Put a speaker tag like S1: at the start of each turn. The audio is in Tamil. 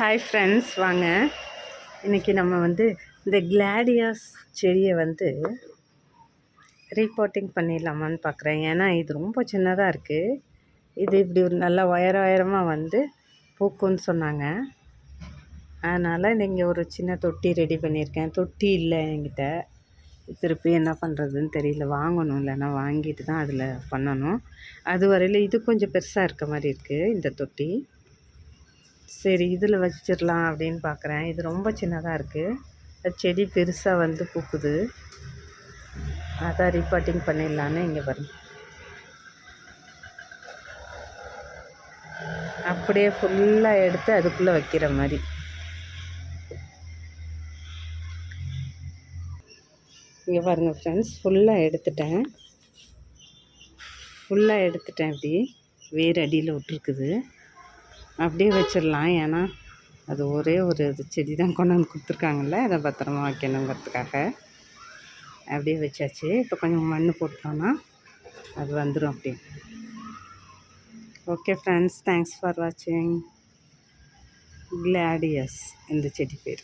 S1: ஹாய் ஃப்ரெண்ட்ஸ், வாங்க இன்றைக்கி நம்ம இந்த கிளாடியாஸ் செடியை ரீபாட்டிங் பண்ணிடலாமான்னு பார்க்குறேன். ஏன்னா இது ரொம்ப சின்னதாக இருக்குது. இது இப்படி ஒரு நல்லா உயரமாக பூக்குன்னு சொன்னாங்க. அதனால் நீங்கள் ஒரு சின்ன தொட்டி ரெடி பண்ணியிருக்கேன். தொட்டி இல்லை என்கிட்ட. திருப்பி என்ன பண்ணுறதுன்னு தெரியல. வாங்கணும், இல்லைன்னா வாங்கிட்டு தான் அதில் பண்ணணும். அது வரையில் இது கொஞ்சம் பெருசாக இருக்க மாதிரி இருக்குது இந்த தொட்டி. சரி, இதில் வச்சிடலாம் அப்படின்னு பார்க்குறேன். இது ரொம்ப சின்னதாக இருக்குது. செடி பெருசாக பூக்குது. அதான் ரீபாட்டிங் பண்ணிடலான்னு. இங்கே பாருங்க, அப்படியே ஃபுல்லாக எடுத்து அதுக்குள்ளே வைக்கிற மாதிரி. இங்கே பாருங்கள் ஃப்ரெண்ட்ஸ், ஃபுல்லாக எடுத்துட்டேன். இப்படி வேறு அடியில் விட்டுருக்குது. அப்படியே வச்சிடலாம். ஏன்னா அது ஒரே ஒரு செடி தான் கொண்டாந்து கொடுத்துருக்காங்கல்ல, அதை பத்திரமா வைக்கணுங்கிறதுக்காக அப்படியே வச்சாச்சு. இப்போ கொஞ்சம் மண் போட்டோன்னா அது வந்துடும் அப்படியே. ஓகே ஃப்ரெண்ட்ஸ், தேங்க்ஸ் ஃபார் வாட்சிங். கிளாடியஸ் இந்த செடி பேர்.